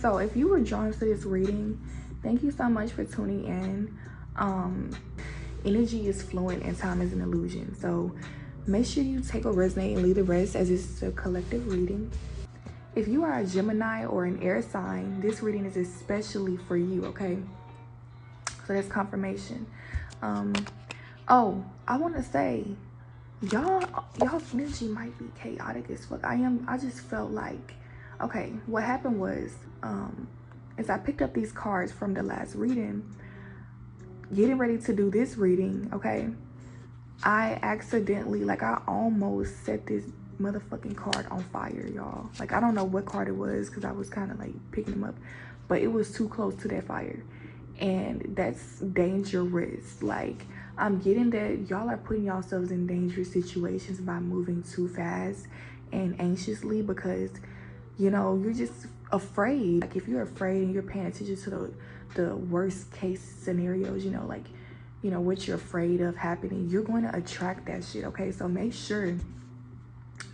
So if you were drawn to this reading, thank you so much for tuning in. Energy is fluent and time is an illusion. So make sure you take what resonates and leave the rest, as it's a collective reading. If you are a Gemini or an air sign, this reading is especially for you, okay? So that's confirmation. Oh, I want to say, y'all's energy might be chaotic as fuck. I just felt like, okay, what happened was, as I picked up these cards from the last reading, getting ready to do this reading, okay, I accidentally, like, I almost set this motherfucking card on fire, y'all. Like, I don't know what card it was because I was kind of like picking them up, but it was too close to that fire, and that's dangerous. Like, I'm getting that y'all are putting yourselves in dangerous situations by moving too fast and anxiously, because, you know, you're just afraid. Like, if you're afraid and you're paying attention to the worst case scenarios, you know, like, you know, what you're afraid of happening, you're going to attract that shit, okay? So make sure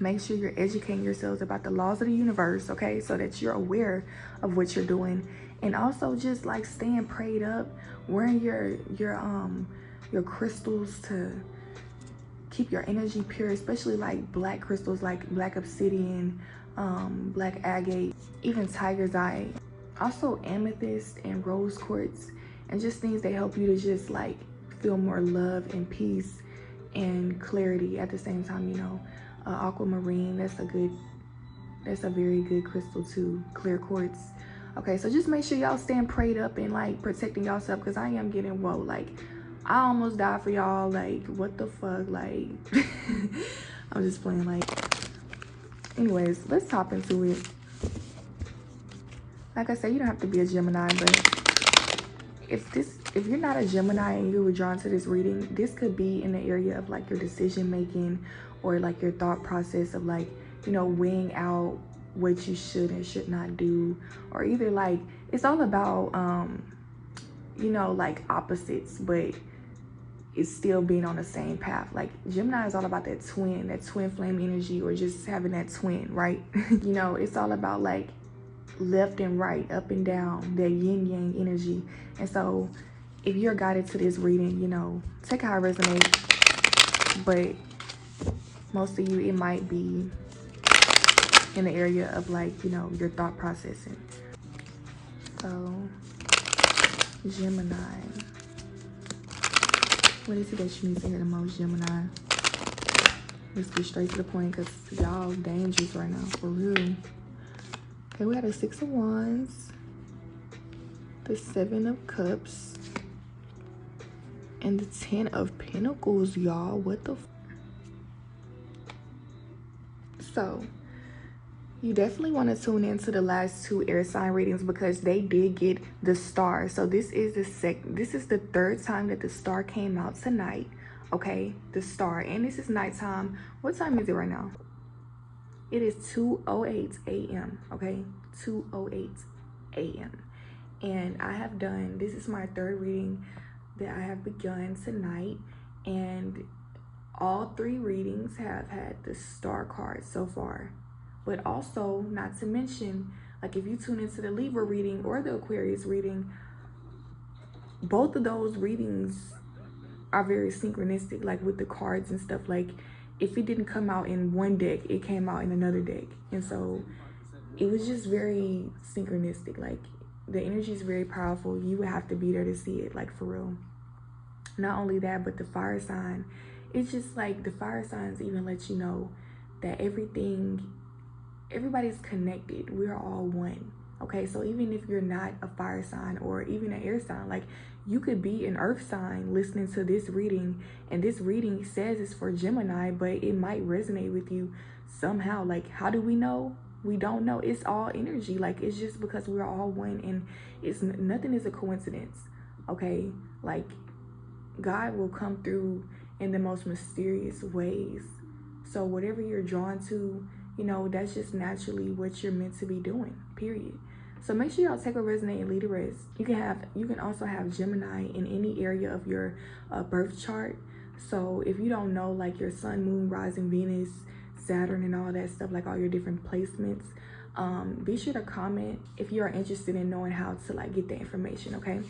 you're educating yourselves about the laws of the universe, okay, so that you're aware of what you're doing. And also just like staying prayed up, wearing your crystals to keep your energy pure, especially like black crystals like black obsidian, black agate, even tiger's eye, also amethyst and rose quartz, and just things that help you to just like feel more love and peace and clarity at the same time. You know, aquamarine, that's a very good crystal too, clear quartz. Okay, so just make sure y'all staying prayed up and like protecting yourself, because I am getting, whoa, like I almost died for y'all. Like, what the fuck? Like, I'm just playing. Like, anyways, let's hop into it. Like I said, you don't have to be a Gemini, but if you're not a Gemini and you were drawn to this reading, this could be in the area of like your decision making, or like your thought process of like, you know, weighing out what you should and should not do, or either like it's all about you know, like opposites, but it's still being on the same path. Like Gemini is all about that twin flame energy, or just having that twin, right? You know, it's all about like left and right, up and down, that yin yang energy. And so if you're guided to this reading, you know, take how it resonates, but most of you, it might be in the area of like, you know, your thought processing. So Gemini, what is it that you need to hear the most, Gemini? Let's get straight to the point, because y'all dangerous right now, for real. Okay, we got the 6 of Wands, the 7 of Cups, and the 10 of Pentacles, y'all. What the So you definitely want to tune into the last 2 air sign readings, because they did get the star. So this is the third time that the star came out tonight. Okay, the star, and this is nighttime. What time is it right now? It is 2:08 a.m. okay, 2:08 a.m. and I have done, this is my 3rd reading that I have begun tonight, and all 3 readings have had the star card so far. But also, not to mention, like if you tune into the Libra reading or the Aquarius reading, both of those readings are very synchronistic, like with the cards and stuff. Like if it didn't come out in one deck, it came out in another deck. And so it was just very synchronistic. Like the energy is very powerful. You would have to be there to see it, like for real. Not only that, but the fire sign, it's just like the fire signs even let you know that everybody's connected. We're all one. Okay, so even if you're not a fire sign or even an air sign, like you could be an earth sign listening to this reading, and this reading says it's for Gemini, but it might resonate with you somehow. Like, how do we know? We don't know. It's all energy. Like, it's just because we're all one, and nothing is a coincidence. Okay, like God will come through in the most mysterious ways. So whatever you're drawn to, you know, that's just naturally what you're meant to be doing, period. So make sure y'all take what resonates and leave the rest. You can also have Gemini in any area of your birth chart. So if you don't know, like your sun, moon, rising, Venus, Saturn, and all that stuff, like all your different placements, Be sure to comment if you are interested in knowing how to like get the information, okay?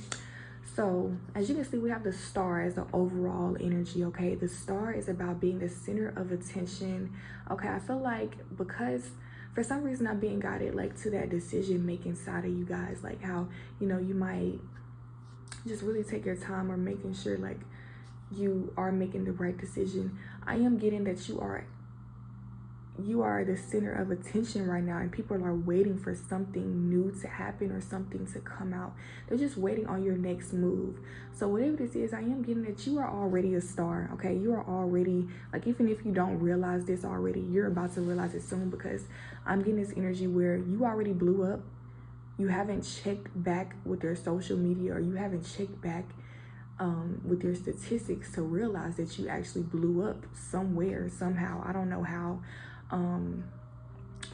So as you can see, we have the star as the overall energy, okay? The star is about being the center of attention, okay? I feel like because for some reason I'm being guided like to that decision making side of you guys, like how, you know, you might just really take your time or making sure like you are making the right decision. I am getting that you are the center of attention right now, and people are waiting for something new to happen or something to come out. They're just waiting on your next move. So whatever this is, I am getting that you are already a star, okay? You are already, like, even if you don't realize this already, you're about to realize it soon, because I'm getting this energy where you already blew up. You haven't checked back with your social media, or you haven't checked back with your statistics to realize that you actually blew up somewhere, somehow. I don't know how.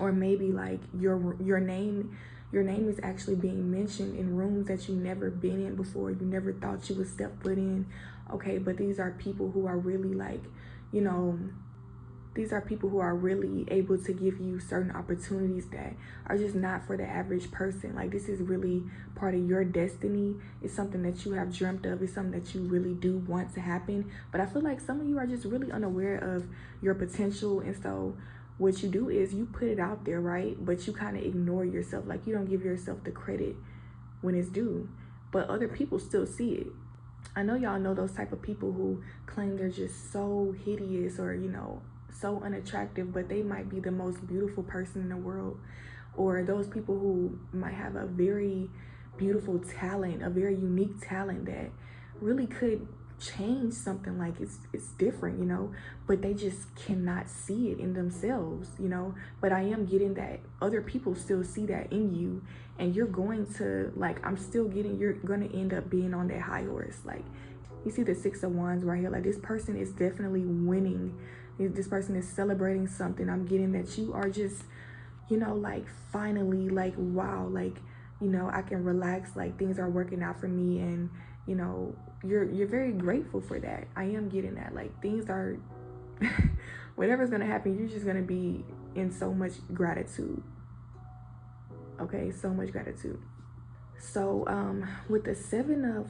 Or maybe like your name is actually being mentioned in rooms that you never been in before, you never thought you would step foot in, okay? But these are people who are really like, you know, these are people who are really able to give you certain opportunities that are just not for the average person. Like, this is really part of your destiny. It's something that you have dreamt of. It's something that you really do want to happen. But I feel like some of you are just really unaware of your potential, and so what you do is you put it out there, right? But you kind of ignore yourself. Like, you don't give yourself the credit when it's due, but other people still see it. I know y'all know those type of people who claim they're just so hideous or, you know, so unattractive, but they might be the most beautiful person in the world. Or those people who might have a very beautiful talent, a very unique talent that really could change something. Like, it's different, you know, but they just cannot see it in themselves, you know. But I am getting that other people still see that in you, and you're going to, like, I'm still getting, you're going to end up being on that high horse. Like, you see the 6 of Wands right here. Like, this person is definitely winning. This person is celebrating something. I'm getting that you are just, you know, like, finally, like, wow, like, you know, I can relax, like, things are working out for me, and, you know, you're very grateful for that. I am getting that, like, things are whatever's gonna happen, you're just gonna be in so much gratitude, okay? So much gratitude. So with the 7 of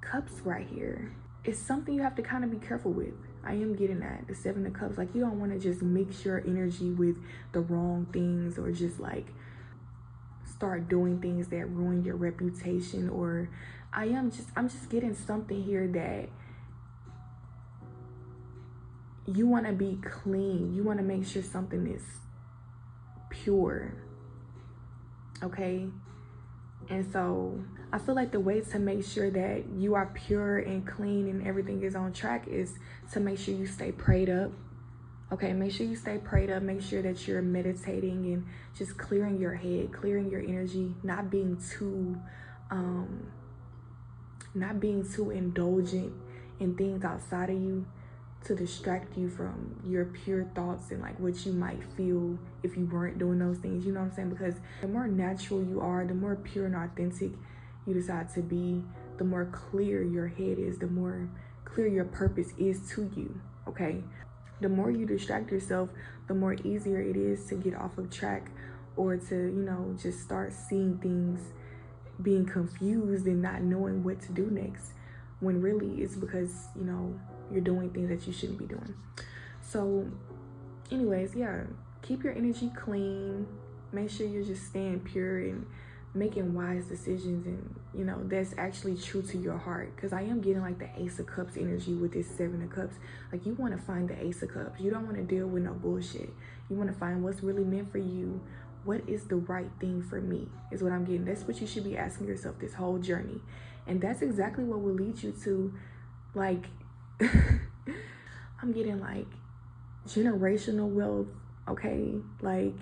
Cups right here, it's something you have to kind of be careful with. I am getting that, the 7 of Cups. Like, you don't want to just mix your energy with the wrong things, or just like start doing things that ruin your reputation. Or I'm just getting something here that you want to be clean. You want to make sure something is pure, okay? And so I feel like the way to make sure that you are pure and clean and everything is on track is to make sure you stay prayed up. Okay, make sure you stay prayed up. Make sure that you're meditating and just clearing your head, clearing your energy, not being too indulgent in things outside of you to distract you from your pure thoughts and like what you might feel if you weren't doing those things. You know what I'm saying? Because the more natural you are, the more pure and authentic you decide to be, the more clear your head is, the more clear your purpose is to you, okay? The more you distract yourself, the more easier it is to get off of track, or to, you know, just start seeing things, being confused and not knowing what to do next, when really it's because, you know, you're doing things that you shouldn't be doing. So anyways, yeah, keep your energy clean. Make sure you're just staying pure and making wise decisions, and, you know, that's actually true to your heart. Because I am getting like the Ace of Cups energy with this 7 of Cups. Like, you want to find the Ace of Cups. You don't want to deal with no bullshit. You want to find what's really meant for you. What is the right thing for me is what I'm getting. That's what you should be asking yourself this whole journey. And that's exactly what will lead you to, like, I'm getting like generational wealth, okay? Like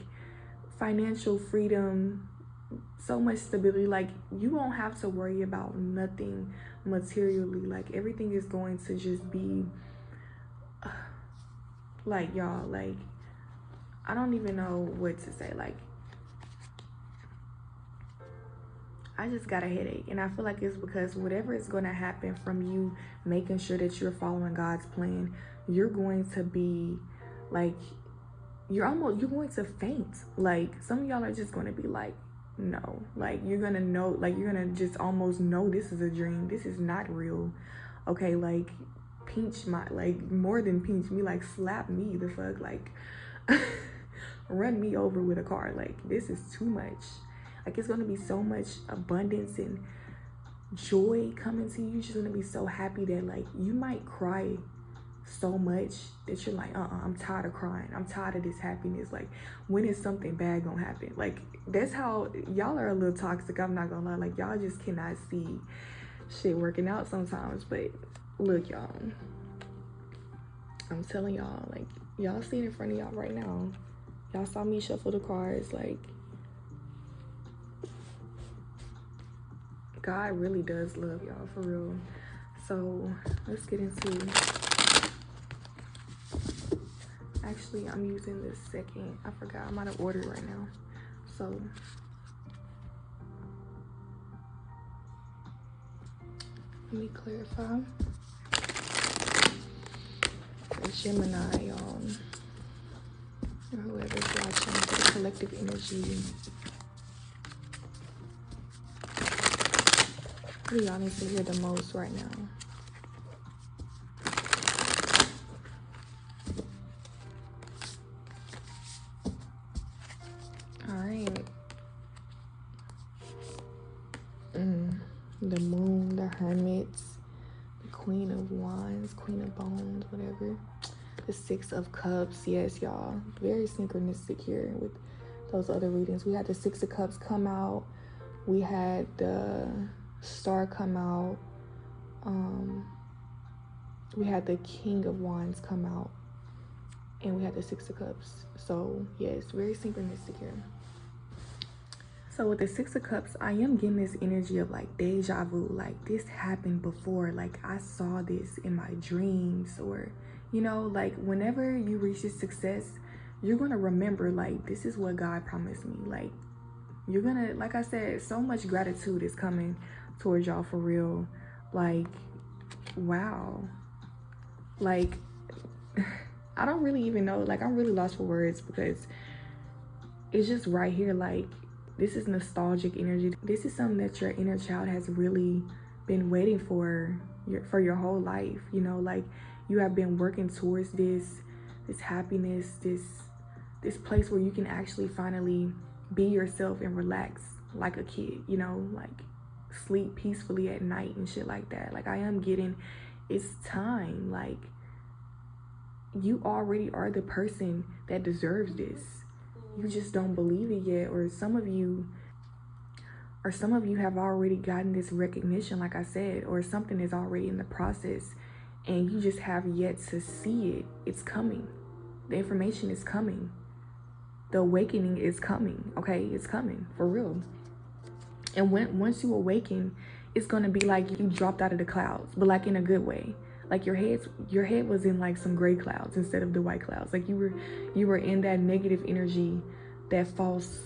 financial freedom, so much stability. Like, you won't have to worry about nothing materially. Like, everything is going to just be like, y'all, like, I don't even know what to say. Like, I just got a headache, and I feel like it's because whatever is going to happen from you making sure that you're following God's plan, you're going to be like, you're going to faint. Like, some of y'all are just going to be like, no. Like, you're gonna know, like, you're gonna just almost know this is a dream, this is not real. Okay, like, pinch my, like, more than pinch me, like, slap me the fuck, like, run me over with a car. Like, this is too much. Like, it's gonna be so much abundance and joy coming to you. You're just gonna be so happy that, like, you might cry so much that you're like, I'm tired of crying, I'm tired of this happiness. Like, when is something bad gonna happen? Like, that's how y'all are a little toxic, I'm not gonna lie. Like, y'all just cannot see shit working out sometimes. But look, y'all, I'm telling y'all, like, y'all see it in front of y'all right now. Y'all saw me shuffle the cards. Like, God really does love y'all, for real. So let's get into, actually, I'm using this second, I forgot, I'm out of order right now. So let me clarify. The Gemini, y'all, or whoever's watching, the collective energy. Who y'all need to hear the most right now? The Moon, the Hermit, the Queen of Wands, Queen of Bones, whatever. The Six of Cups. Yes, y'all, very synchronistic here with those other readings. We had the Six of Cups come out. We had the Star come out. We had the King of Wands come out. And we had the Six of Cups. So, yes, very synchronistic here. So with the Six of Cups, I am getting this energy of like deja vu. Like, this happened before. Like, I saw this in my dreams. Or, you know, like, whenever you reach this success, you're going to remember, like, this is what God promised me. Like, you're going to, like I said, so much gratitude is coming towards y'all, for real. Like, wow. Like, I don't really even know. Like, I'm really lost for words, because it's just right here. Like, this is nostalgic energy. This is something that your inner child has really been waiting for your whole life. You know, like, you have been working towards this happiness, this place where you can actually finally be yourself and relax like a kid, you know, like sleep peacefully at night and shit like that. Like, I am getting, it's time. Like, you already are the person that deserves this. You just don't believe it yet, or some of you have already gotten this recognition, like I said, or something is already in the process and you just have yet to see it. It's coming. The information is coming. The awakening is coming, okay? It's coming, for real. And once you awaken, it's gonna be like you dropped out of the clouds, but like in a good way. Like, your head was in like some gray clouds instead of the white clouds. Like, you were in that negative energy, that false,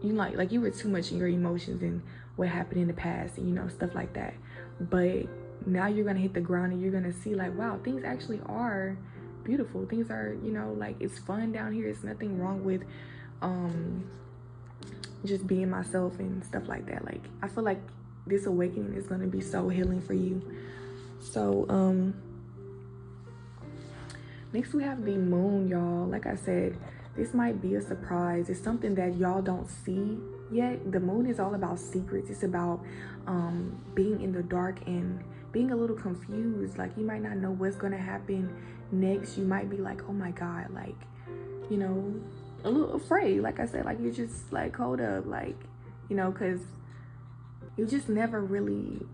like you were too much in your emotions and what happened in the past, and, you know, stuff like that. But now you're gonna hit the ground and you're gonna see, like, wow, things actually are beautiful. Things are, you know, like, it's fun down here. It's nothing wrong with just being myself and stuff like that. Like, I feel like this awakening is gonna be so healing for you. So next we have the Moon, y'all. Like I said, this might be a surprise. It's something that y'all don't see yet. The Moon is all about secrets. It's about being in the dark and being a little confused. Like, you might not know what's gonna happen next. You might be like, oh my God, like, you know, a little afraid. Like I said, like, you're just like, hold up, like, you know, because you just never really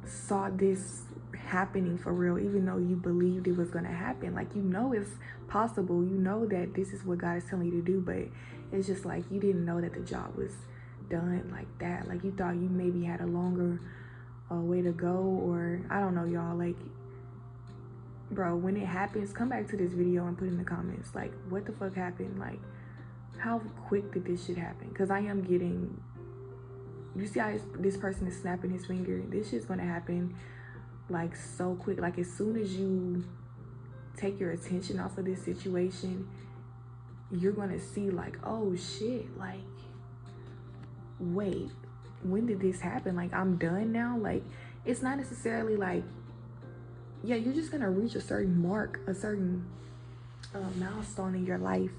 saw this happening for real, even though you believed it was going to happen. Like, you know, it's possible. You know that this is what God is telling you to do, but it's just like you didn't know that the job was done like that. Like, you thought you maybe had a longer way to go, or I don't know, y'all. Like, bro, when it happens, come back to this video and put in the comments, like, what the fuck happened? Like, how quick did this shit happen? Because I am getting, you see how this person is snapping his finger? This shit's gonna happen like so quick. Like, as soon as you take your attention off of this situation, you're gonna see like, oh shit, like, wait, when did this happen? Like, I'm done now. Like, it's not necessarily like, yeah, you're just gonna reach a certain mark, a certain milestone in your life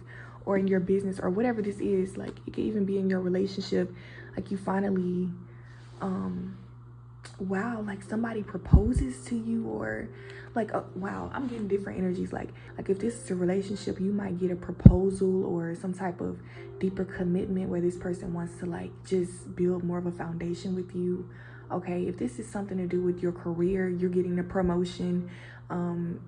or in your business or whatever this is. Like, it could even be in your relationship. Like, you finally wow, like somebody proposes to you, or like, wow, I'm getting different energies. Like if this is a relationship, you might get a proposal or some type of deeper commitment where this person wants to like just build more of a foundation with you. Okay, if this is something to do with your career, you're getting a promotion,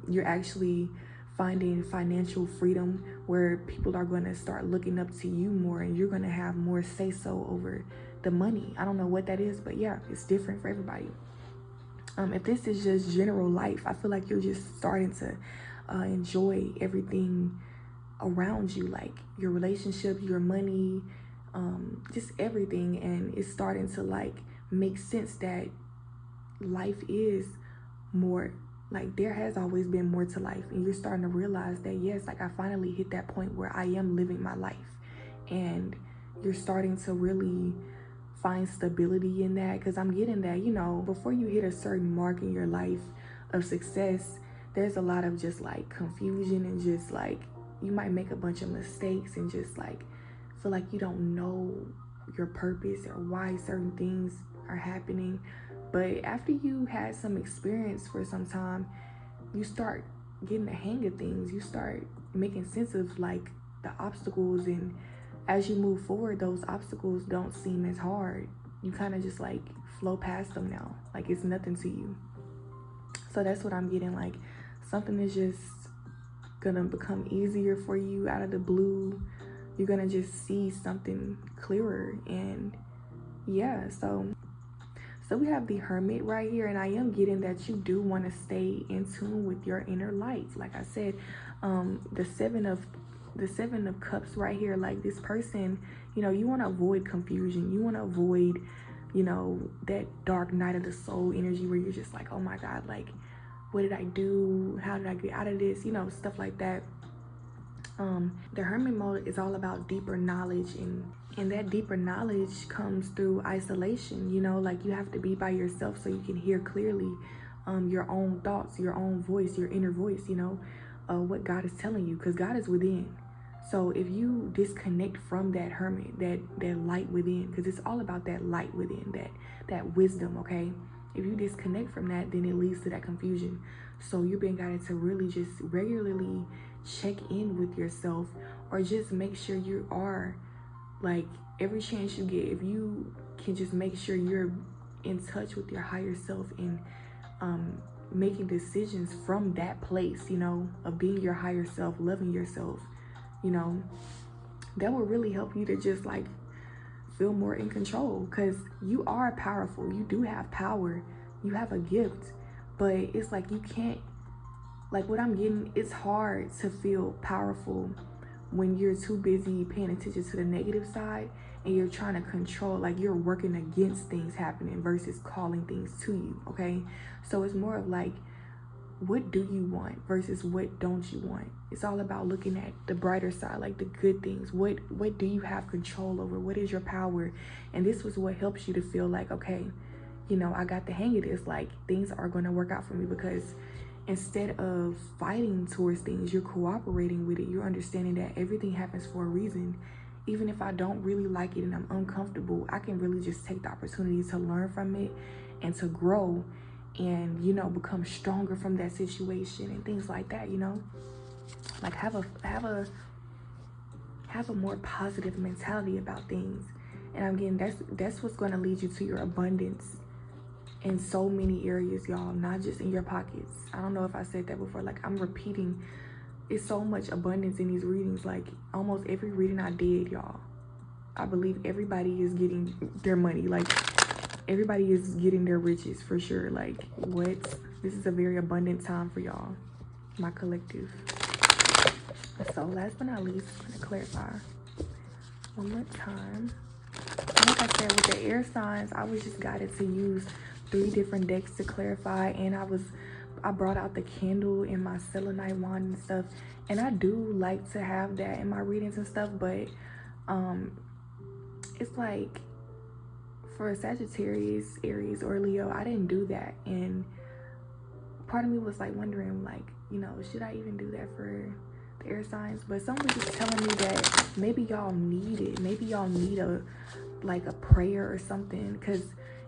you're actually finding financial freedom where people are going to start looking up to you more, and you're going to have more say so over the money. I don't know what that is, but yeah, it's different for everybody. If this is just general life, I feel like you're just starting to enjoy everything around you, like your relationship, your money, just everything. And it's starting to like make sense that life is more, like there has always been more to life, and you're starting to realize that, yes, like I finally hit that point where I am living my life, and you're starting to really find stability in that. Because I'm getting that, you know, before you hit a certain mark in your life of success, there's a lot of just like confusion, and just like you might make a bunch of mistakes and just like feel like you don't know your purpose or why certain things are happening. But after you had some experience for some time, you start getting the hang of things. You start making sense of like the obstacles, and as you move forward, those obstacles don't seem as hard. You kind of just like flow past them now, like it's nothing to you. So that's what I'm getting, like something is just gonna become easier for you out of the blue. You're gonna just see something clearer. And yeah, so we have the Hermit right here, and I am getting that you do want to stay in tune with your inner light. Like I said, the Seven of Cups right here, like this person, you know, you want to avoid confusion. You want to avoid, you know, that dark night of the soul energy where you're just like, oh my God, like, what did I do? How did I get out of this? You know, stuff like that. The Hermit mode is all about deeper knowledge, and that deeper knowledge comes through isolation. You know, like you have to be by yourself so you can hear clearly your own thoughts, your own voice, your inner voice, you know, what God is telling you, because God is within. So if you disconnect from that Hermit, that light within, because it's all about that light within, that wisdom, okay? If you disconnect from that, then it leads to that confusion. So you're being guided to really just regularly check in with yourself, or just make sure you are, like, every chance you get, if you can just make sure you're in touch with your higher self and making decisions from that place, you know, of being your higher self, loving yourself, you know, that will really help you to just like feel more in control, because you are powerful. You do have power. You have a gift, but it's like you can't, like what I'm getting, it's hard to feel powerful when you're too busy paying attention to the negative side, and you're trying to control, like you're working against things happening versus calling things to you, okay? So it's more of like, what do you want versus what don't you want? It's all about looking at the brighter side, like the good things. What do you have control over? What is your power? And this was what helps you to feel like, okay, you know, I got the hang of this, like things are going to work out for me, because instead of fighting towards things, you're cooperating with it. You're understanding that everything happens for a reason. Even if I don't really like it and I'm uncomfortable, I can really just take the opportunity to learn from it and to grow and, you know, become stronger from that situation and things like that, you know? Like have a more positive mentality about things. And again, that's what's going to lead you to your abundance in so many areas, y'all, not just in your pockets. I don't know if I said that before, like I'm repeating, it's so much abundance in these readings. Like almost every reading I did, y'all, I believe everybody is getting their money. Like everybody is getting their riches for sure. Like what? This is a very abundant time for y'all, my collective. So last but not least, I'm gonna clarify one more time. Like I said, with the air signs, I was just guided to use 3 different decks to clarify, and I was I brought out the candle in my selenite wand and stuff, and I do like to have that in my readings and stuff, but it's like for Sagittarius, Aries, or Leo, I didn't do that. And part of me was like wondering, like, you know, should I even do that for the air signs? But someone was just telling me that maybe y'all need it. Maybe y'all need a prayer or something, because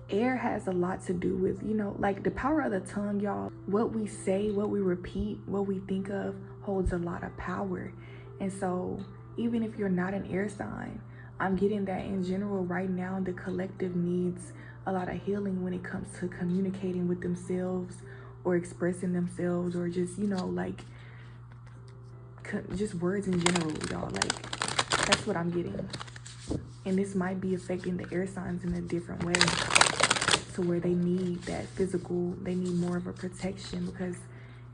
air has a lot to do with, you know, like the power of the tongue, y'all. What we say, what we repeat, what we think of holds a lot of power. And so even if you're not an air sign, I'm getting that in general right now, the collective needs a lot of healing when it comes to communicating with themselves or expressing themselves, or just, you know, like just words in general, y'all. Like, that's what I'm getting. And this might be affecting the air signs in a different way, to where they need that physical, they need more of a protection, because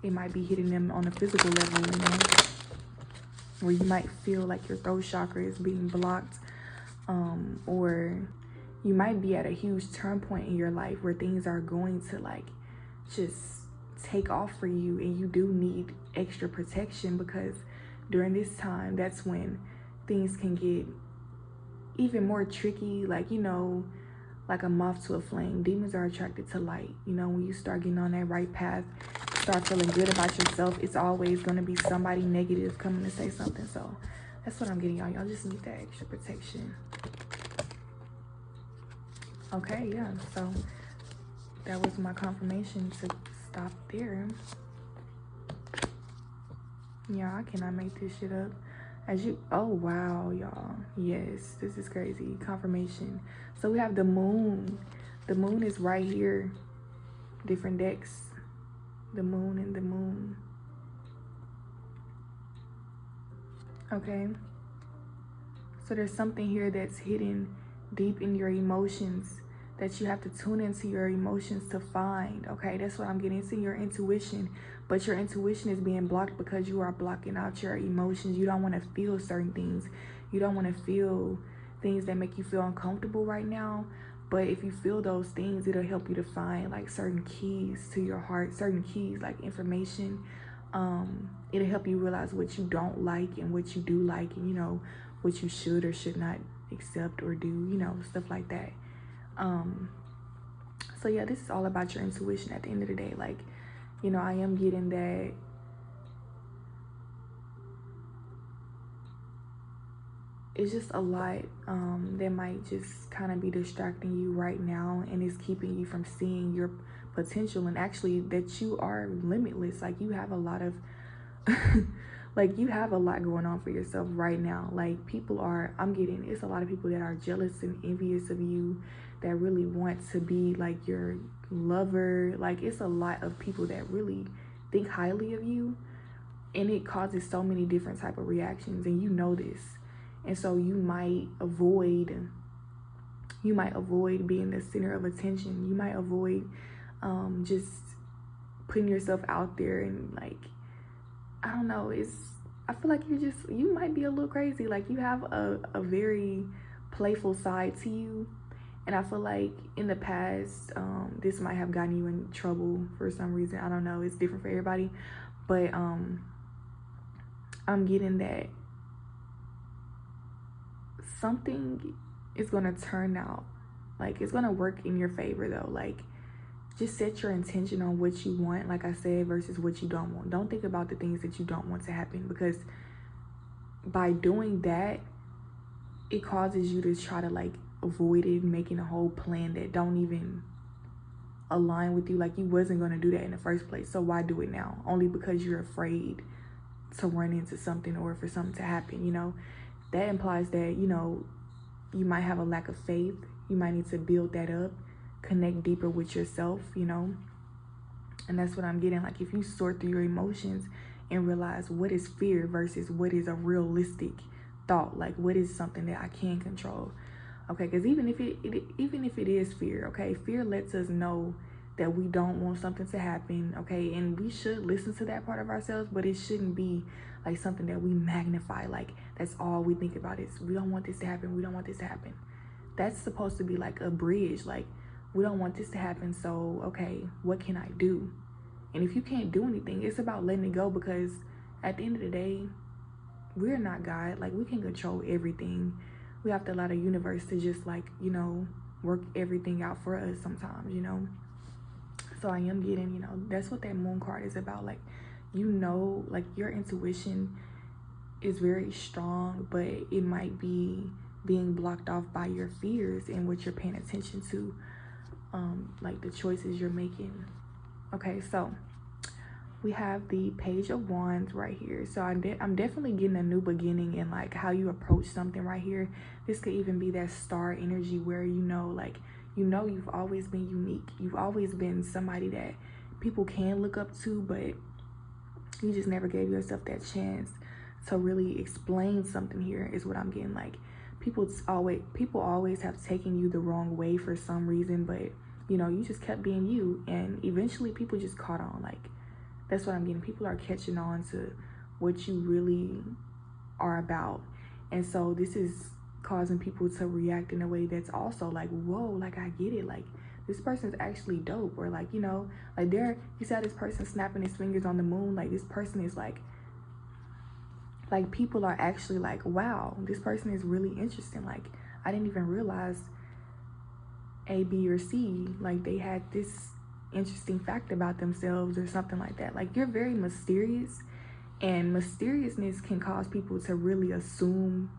it might be hitting them on a physical level, you know, where you might feel like your throat chakra is being blocked, or you might be at a huge turn point in your life where things are going to like just take off for you, and you do need extra protection, because during this time, that's when things can get even more tricky. Like, you know, like a moth to a flame, demons are attracted to light. You know, when you start getting on that right path, start feeling good about yourself, it's always going to be somebody negative coming to say something. So that's what I'm getting, y'all. Y'all just need that extra protection. Okay, yeah, so that was my confirmation to stop there. Yeah, I cannot make this shit up. Oh wow, y'all. Yes, this is crazy. Confirmation. So we have the moon. The moon is right here. Different decks. The moon and the moon. Okay. So there's something here that's hidden deep in your emotions that you have to tune into your emotions to find. Okay, that's what I'm getting into, your intuition. But your intuition is being blocked because you are blocking out your emotions. You don't want to feel certain things. You don't want to feel things that make you feel uncomfortable right now. But if you feel those things, it'll help you to find like certain keys to your heart, certain keys like information. It'll help you realize what you don't like and what you do like, and you know, what you should or should not accept or do, you know, stuff like that. So yeah, this is all about your intuition at the end of the day. Like, you know, I am getting that it's just a lot that might just kind of be distracting you right now, and it's keeping you from seeing your potential, and actually that you are limitless. Like, you have a lot of like, you have a lot going on for yourself right now. Like, people are, I'm getting, it's a lot of people that are jealous and envious of you, that really want to be like your lover. Like, it's a lot of people that really think highly of you, and it causes so many different type of reactions, and you know this. And so you might avoid being the center of attention. You might avoid just putting yourself out there, and like, I don't know, I feel like you might be a little crazy. Like, you have a very playful side to you, and I feel like in the past this might have gotten you in trouble for some reason. I don't know, it's different for everybody, but I'm getting that something is going to turn out, like, it's going to work in your favor though. Like, just set your intention on what you want, like I said, versus what you don't want. Don't think about the things that you don't want to happen, because by doing that, it causes you to try to like avoid it, making a whole plan that don't even align with you. Like, you wasn't going to do that in the first place, so why do it now? Only because you're afraid to run into something or for something to happen, you know. That implies that, you know, you might have a lack of faith. You might need to build that up, connect deeper with yourself, you know. And that's what I'm getting. Like, if you sort through your emotions and realize what is fear versus what is a realistic thought, like what is something that I can control. Okay, because even if it is fear, okay, fear lets us know that we don't want something to happen, okay, and we should listen to that part of ourselves, but it shouldn't be like something that we magnify. Like, that's all we think about is, we don't want this to happen, we don't want this to happen. That's supposed to be like a bridge. Like, we don't want this to happen, so okay, what can I do? And if you can't do anything, it's about letting it go, because at the end of the day, we're not God. Like, we can control everything. We have to allow the universe to just, like, you know, work everything out for us sometimes, you know. So I am getting, you know, that's what that moon card is about. Like, you know, like, your intuition is very strong, but it might be being blocked off by your fears and what you're paying attention to, like the choices you're making. Okay, so we have the Page of Wands right here. So I'm definitely getting a new beginning in like how you approach something right here. This could even be that star energy where, you know, like, you know, you've always been unique. You've always been somebody that people can look up to, but you just never gave yourself that chance to really explain something here, is what I'm getting. Like, people always have taken you the wrong way for some reason, but, you know, you just kept being you, and eventually people just caught on. Like, that's what I'm getting. People are catching on to what you really are about. And so this is causing people to react in a way that's also like, whoa, like, I get it. Like, this person's actually dope. Or like, you know, like, you saw this person snapping his fingers on the moon. Like, this person is like people are actually like, wow, this person is really interesting. Like, I didn't even realize A, B, or C, like, they had this interesting fact about themselves or something like that. Like, you're very mysterious, and mysteriousness can cause people to really assume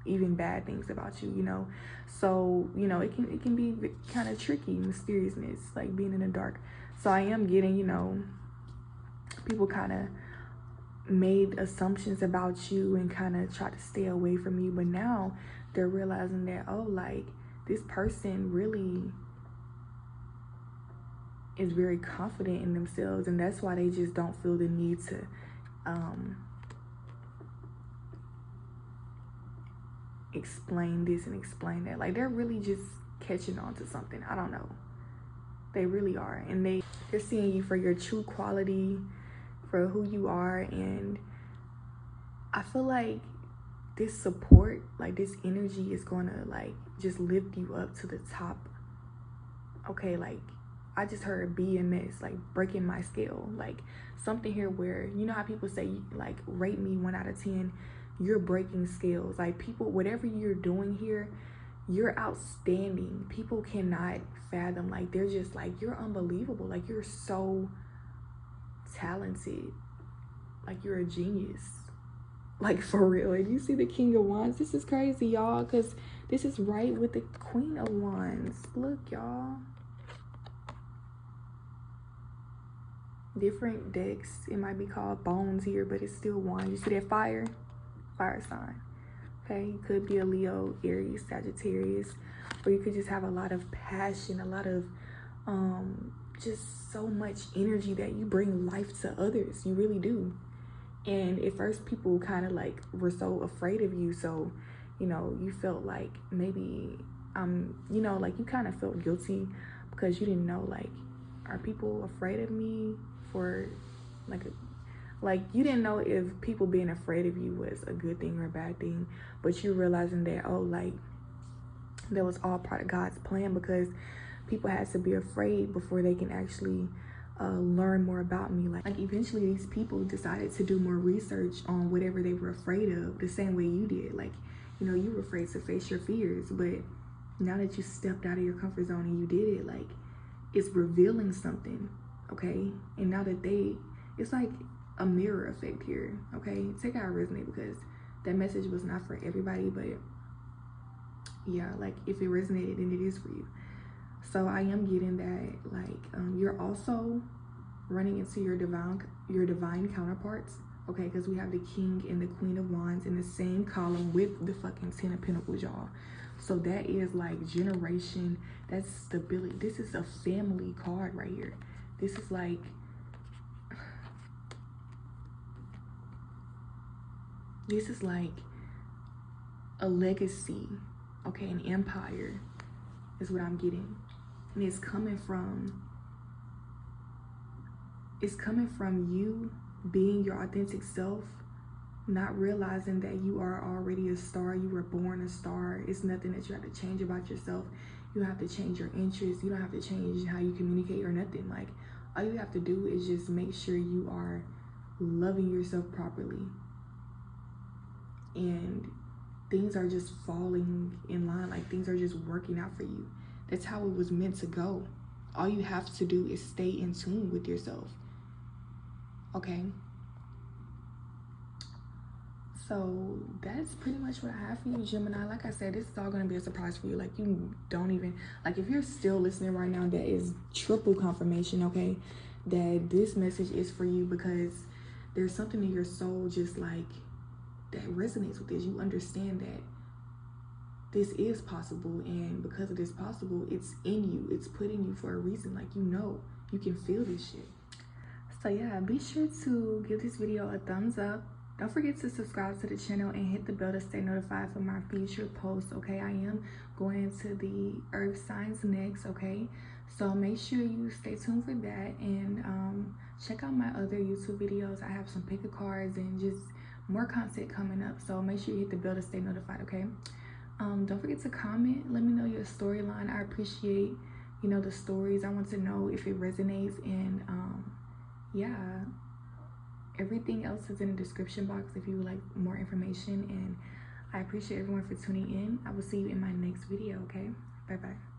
even bad things about you, you know. So, you know, it can be kind of tricky, mysteriousness, like being in the dark. So I am getting, you know, people kind of made assumptions about you and kind of tried to stay away from you, but now they're realizing that, oh, like, this person really is very confident in themselves, and that's why they just don't feel the need to explain this and explain that. Like, they're really just catching on to something. I don't know, they really are. And they're seeing you for your true quality, for who you are. And I feel like this support, like this energy, is gonna like just lift you up to the top. Okay, like, I just heard BMS, like breaking my scale, like something here where, you know how people say, like, rate me 1 out of 10. You're breaking scales. Like, people, whatever you're doing here, you're outstanding. People cannot fathom. Like, they're just like, you're unbelievable. Like, you're so talented. Like, you're a genius. Like, for real. And you see the King of Wands. This is crazy, y'all, because this is right with the Queen of Wands. Look, y'all. Different decks. It might be called bones here, but it's still wands. You see that fire sign? Okay, you could be a Leo, Aries, Sagittarius, or you could just have a lot of passion, a lot of just so much energy that you bring life to others. You really do. And at first, people kind of like were so afraid of you, so, you know, you felt like maybe you know, like, you kind of felt guilty because you didn't know, like, are people afraid of me for like you didn't know if people being afraid of you was a good thing or a bad thing. But you're realizing that, oh, like, that was all part of God's plan, because people had to be afraid before they can actually learn more about me. Like eventually these people decided to do more research on whatever they were afraid of, the same way you did. Like, you know, you were afraid to face your fears, but now that you stepped out of your comfort zone and you did it, like, it's revealing something, okay? And now that it's like a mirror effect here, okay? Take out resonate, because that message was not for everybody, but yeah, like, if it resonated, then it is for you. So I am getting that, like, you're also running into your divine counterparts, okay? Because we have the King and the Queen of Wands in the same column with the fucking 10 of Pentacles, y'all. So that is like generation, that's stability. This is a family card right here. This is like, this is like a legacy, okay? An empire is what I'm getting. And it's coming from you being your authentic self, not realizing that you are already a star. You were born a star. It's nothing that you have to change about yourself. You don't have to change your interests. You don't have to change how you communicate or nothing. Like, All you have to do is just make sure you are loving yourself properly, and things are just falling in line, like things are just working out for you. That's how it was meant to go. All you have to do is stay in tune with yourself, okay? So that's pretty much what I have for you, Gemini. Like I said, this is all going to be a surprise for you. Like, you don't even, like, if you're still listening right now, that is triple confirmation, okay, that this message is for you, because there's something in your soul just like that resonates with this. You understand that this is possible, and because it is possible, it's in you, it's put in you for a reason. Like, you know, you can feel this shit. So yeah, be sure to give this video a thumbs up. Don't forget to subscribe to the channel and hit the bell to stay notified for my future posts, okay? I am going into the earth signs next, okay? So make sure you stay tuned for that, and check out my other YouTube videos. I have some pick a cards and just more content coming up, so make sure you hit the bell to stay notified, okay? Don't forget to comment. Let me know your storyline. I appreciate, you know, the stories. I want to know if it resonates, and yeah, everything else is in the description box if you would like more information. And I appreciate everyone for tuning in. I will see you in my next video, okay? Bye bye.